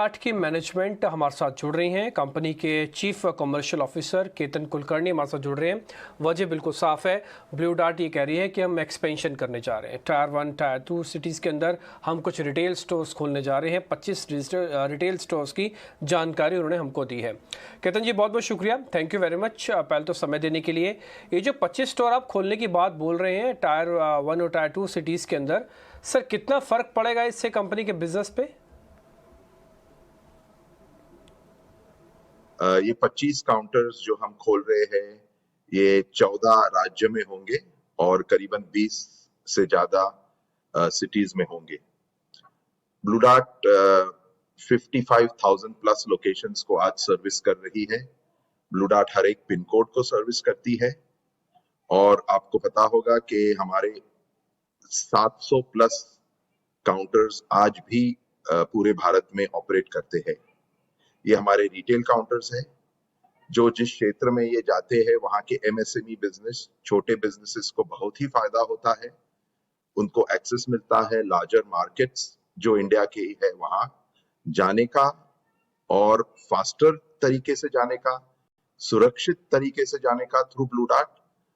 Dart की management हमारे साथ जुड़ रही हैं। कंपनी के chief commercial officer Ketan Kulkarni हमारे साथ जुड़ रहे हैं। वजह बिल्कुल साफ है, ब्लू डार्ट ये कह रही है कि हम एक्सपेंशन करने जा रहे हैं। टायर 1 टायर 2 सिटीज़ के अंदर हम कुछ रिटेल स्टोर्स खोलने जा रहे हैं। 25 रिटेल स्टोर्स की जानकारी उन्होंने हमको दी है। केतन जी, बहुत बहुत शुक्रिया, थैंक यू वेरी मच पहले तो समय देने के लिए। ये जो 25 स्टोर आप खोलने की बात बोल रहे हैं टायर 1 और टायर 2 सिटीज़ के अंदर, सर कितना फ़र्क पड़ेगा इससे कंपनी के बिजनेस पे? ये 25 काउंटर्स जो हम खोल रहे हैं ये 14 राज्य में होंगे और करीबन 20 से ज्यादा सिटीज में होंगे। ब्लू डार्ट 55,000 प्लस लोकेशंस को आज सर्विस कर रही है। ब्लू डार्ट हर एक पिन कोड को सर्विस करती है और आपको पता होगा कि हमारे 700 प्लस काउंटर्स आज भी पूरे भारत में ऑपरेट करते हैं। ये हमारे रिटेल काउंटर्स हैं जो जिस क्षेत्र में ये जाते हैं वहां के एमएसएमई बिजनेस, छोटे बिजनेसेस को बहुत ही फायदा होता है। उनको एक्सेस मिलता है लार्जर मार्केट्स जो इंडिया के ही है वहां जाने का और फास्टर तरीके से जाने का, सुरक्षित तरीके से जाने का थ्रू ब्लू डार्ट।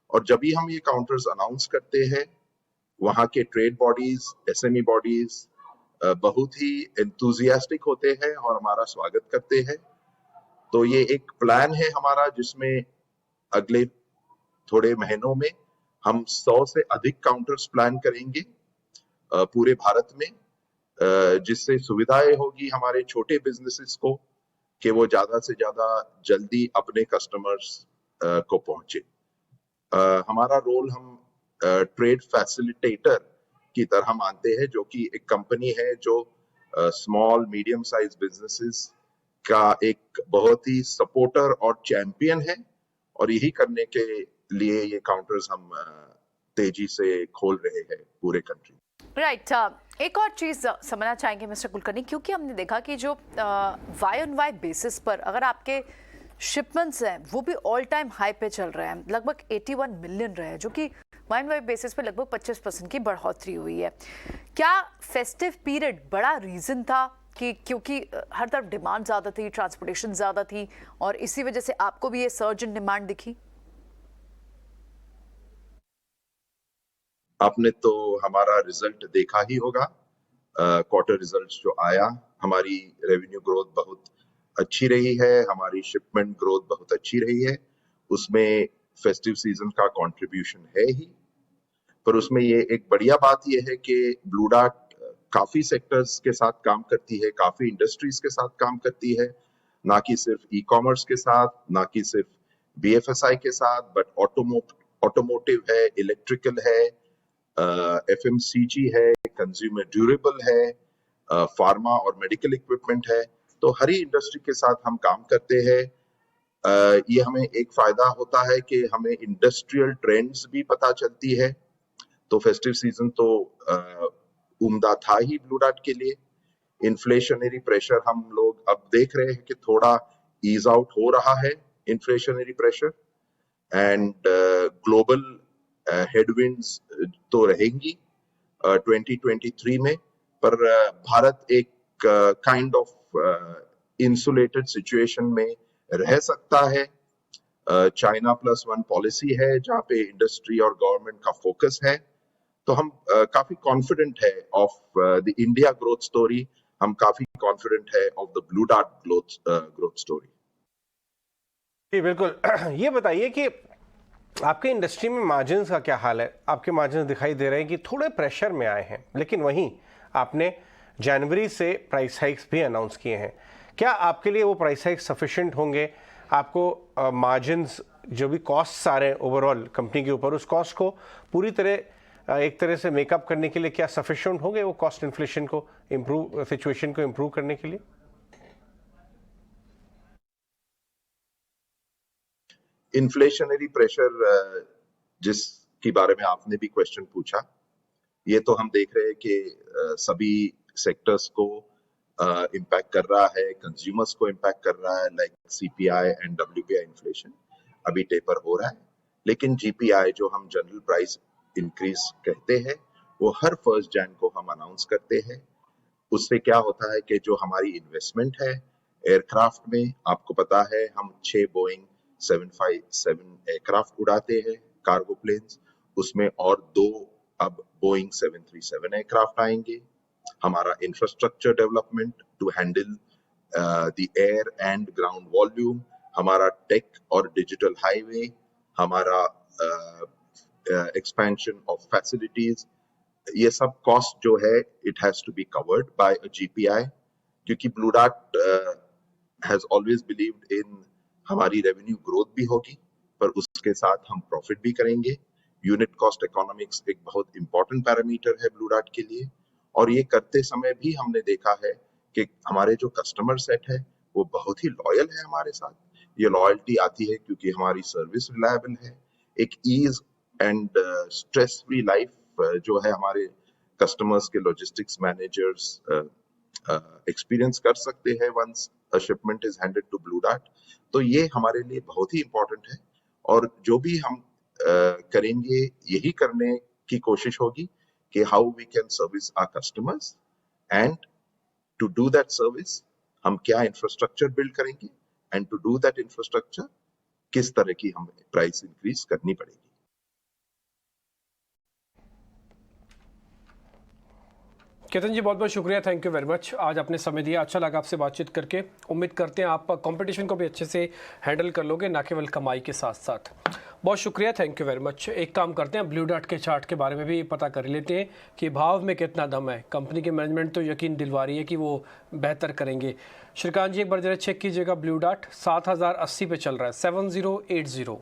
और जब भी हम ये काउंटर्स अनाउंस करते हैं वहां के ट्रेड बॉडीज, एसएमई बॉडीज बहुत ही एंथुजियास्टिक होते हैं और हमारा स्वागत करते हैं। तो ये एक प्लान है हमारा जिसमें अगले थोड़े महीनों में हम 100 से अधिक काउंटर्स प्लान करेंगे पूरे भारत में, जिससे सुविधाएं होगी हमारे छोटे बिजनेसेस को कि वो ज्यादा से ज्यादा जल्दी अपने कस्टमर्स को पहुंचे। हमारा रोल हम ट्रेड फैसिलिटेटर की तरह मानते हैं, जो कि एक कंपनी है जो स्मॉल मीडियम साइज बिजनेसेस का एक बहुत ही सपोर्टर और चैंपियन है और यही करने के लिए ये काउंटर्स हम तेजी से खोल रहे हैं पूरे कंट्री। राइट एक और चीज समझना चाहेंगे मिस्टर कुलकर्णी, क्योंकि हमने देखा कि जो वाई ऑन वाई बेसिस पर अगर आपके शिपमेंट्स हैं वो भी ऑल टाइम हाई पे चल रहे हैं, लगभग 81 मिलियन रहे हैं, जो कि वाई ऑन वाई बेसिस पे लगभग 25% की बढ़ोतरी हुई है। क्या फेस्टिव पीरियड बड़ा रीजन था कि क्योंकि हर तरफ डिमांड ज्यादा थी, ट्रांसपोर्टेशन ज्यादा थी और इसी वजह से आपको भी ये सर्ज इन डिमांड दिखी? आपने तो हमारा रिजल्ट देखा ही होगा, क्वार्टर रिजल्ट्स जो आया, हमारी रेवेन्यू ग्रोथ बहुत अच्छी रही है, हमारी शिपमेंट ग्रोथ बहुत अच्छी रही है। उसमें फेस्टिव सीजन का कंट्रीब्यूशन है ही, पर उसमें ये एक बढ़िया बात ये है कि ब्लू डार्ट काफी सेक्टर्स के साथ काम करती है, काफी इंडस्ट्रीज के साथ काम करती है, ना कि सिर्फ ई कॉमर्स के साथ, ना कि सिर्फ बीएफएसआई के साथ, बट ऑटोमोटिव है, इलेक्ट्रिकल है, एफएमसीजी है, कंज्यूमर ड्यूरेबल है, फार्मा और मेडिकल इक्विपमेंट है। तो हर ही इंडस्ट्री के साथ हम काम करते हैं। ये हमें एक फायदा होता है कि हमें इंडस्ट्रियल ट्रेंड्स भी पता चलती है। तो फेस्टिव सीजन तो उम्दा था ही ब्लू डार्ट के लिए। इन्फ्लेशनरी प्रेशर हम लोग अब देख रहे हैं कि थोड़ा ईज आउट हो रहा है inflationary pressure, and global headwinds तो रहेंगी 2023 में, पर भारत एक काइंड ऑफ इंसुलेटेड सिचुएशन में रह सकता है। चाइना प्लस वन पॉलिसी है जहाँ पे इंडस्ट्री और गवर्नमेंट का फोकस है, तो हम काफी कॉन्फिडेंट है of the India growth story, हम काफी कॉन्फिडेंट है of the Blue Dart growth story. जी बिल्कुल। ये बताइए कि आपके इंडस्ट्री में मार्जिन्स का क्या हाल है? आपके मार्जिन्स दिखाई दे रहे हैं कि थोड़े प्रेशर में आए हैं, लेकिन वहीं आपने जनवरी से प्राइस हाइक्स भी अनाउंस किए हैं। क्या आपके लिए वो प्राइस हाइक्स सफिशिएंट होंगे? आपको मार्जिन्स जो भी कॉस्ट्स आ रहे हैं ओवरऑल कंपनी के ऊपर, उस कॉस्ट को पूरी तरह एक तरह से मेकअप करने के लिए क्या सफिशिएंट होंगे वो कॉस्ट इन्फ्लेशन को इम्प्रूव, सिचुएशन को इम्प्रूव करने के लिए? इन्फ्लेशनरी प्रेशर जिसके बारे में आपने भी क्वेश्चन पूछा, ये तो हम देख रहे हैं कि सभी सेक्टर्स को इम्पैक्ट कर रहा है, कंज्यूमर्स को इम्पैक्ट कर रहा है, like CPI and WPI inflation अभी टेपर हो रहा है, लेकिन जीपीआई जो हम जनरल प्राइस इंक्रीज कहते हैं वो हर 1 जन को हम अनाउंस करते हैं। उससे क्या होता है कि जो हमारी इन्वेस्टमेंट है एयरक्राफ्ट में, आपको पता है हम 6 बोइंग 757 एयरक्राफ्ट उड़ाते हैं कार्गो प्लेन्स, उसमें और 2 अब बोइंग 737 एयरक्राफ्ट आएंगे। हमारा infrastructure development to handle the air and ground volume, हमारा टेक और डिजिटल हाईवे, हमारा एक्सपेंशन ऑफ फैसिलिटीज, ये सब कॉस्ट जो है it has to be covered by a GPI, क्योंकि Blue Dart has always believed in हमारी रेवेन्यू ग्रोथ भी होगी पर उसके साथ हम प्रॉफिट भी करेंगे। यूनिट कॉस्ट इकोनॉमिक्स एक बहुत इंपॉर्टेंट पैरामीटर है ब्लू डार्ट के लिए, और ये करते समय भी हमने देखा है कि हमारे जो कस्टमर सेट है वो बहुत ही लॉयल है हमारे साथ। ये लॉयल्टी आती है क्योंकि हमारी सर्विस रिलायबल है, एक ease and stress free life जो है हमारे कस्टमर्स के लॉजिस्टिक्स मैनेजर्स एक्सपीरियंस कर सकते हैं once a shipment is handed to Blue Dart. तो ये हमारे लिए बहुत ही इंपॉर्टेंट है, और जो भी हम करेंगे यही करने की कोशिश होगी कि how we can service our customers, and to do that service हम क्या इंफ्रास्ट्रक्चर बिल्ड करेंगे, and to do that infrastructure किस तरह की हमें प्राइस इंक्रीज करनी पड़ेगी। केतन जी बहुत बहुत शुक्रिया, थैंक यू वेरी मच, आज आपने समय दिया, अच्छा लगा आपसे बातचीत करके। उम्मीद करते हैं आप कंपटीशन को भी अच्छे से हैंडल कर लोगे, ना केवल कमाई के साथ साथ। बहुत शुक्रिया, थैंक यू वेरी मच। एक काम करते हैं, ब्लू डार्ट के चार्ट के बारे में भी पता कर लेते हैं कि भाव में कितना दम है। कंपनी की मैनेजमेंट तो यकीन दिलवा रही है कि वो बेहतर करेंगे। श्रीकांत जी एक बार जरा चेक कीजिएगा, ब्लू डार्ट 7080 पे चल रहा है, 7080।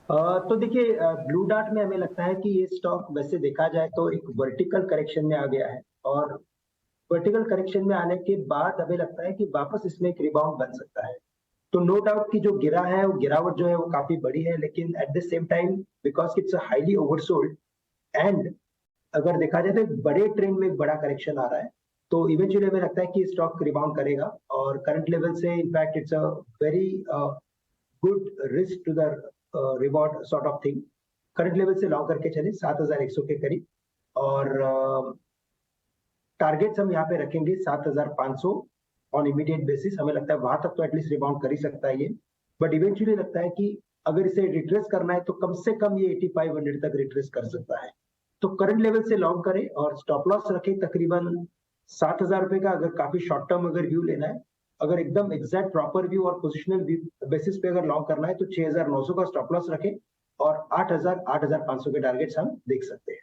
तो देखिए ब्लू डार्ट में हमें लगता है कि ये स्टॉक वैसे देखा जाए तो एक वर्टिकल करेक्शन में आ गया है, और वर्टिकल करेक्शन में आने के बाद हमें लगता है कि वापस इसमें एक रिबाउंड बन सकता है। तो नो डाउट कि जो गिरा है वो गिरावट जो है वो काफी बड़ी है, लेकिन at the same time because it's highly oversold, and अगर देखा जाए तो एक बड़े ट्रेंड में एक बड़ा करेक्शन आ रहा है, तो इवेंचुअली हमें लगता है कि स्टॉक रिबाउंड करेगा, और करंट लेवल से in fact it's a very good risk to the reward sort of thing. Current level से लॉन्ग करके चले 7100 के करीब, और टारगेट्स हम यहाँ पे रखेंगे 7500 ऑन इमीडिएट बेसिस। हमें लगता है वहां तक तो एटलीस्ट रिबाउंड कर ही सकता है ये, बट इवेंचुअली लगता है कि अगर इसे रिट्रेस करना है तो कम से कम ये 8500 तक रिट्रेस कर सकता है। तो करंट लेवल से लॉन्ग करें और स्टॉप लॉस रखें तकरीबन 7000 रुपए का, अगर काफी शॉर्ट टर्म अगर व्यू लेना है। अगर एकदम एग्जैक्ट प्रॉपर व्यू और पोजिशनल व्यू बेसिस पे अगर लॉन्ग करना है तो 6900 का स्टॉप लॉस रखें, और 8000 8500 के टारगेट्स हम देख सकते हैं।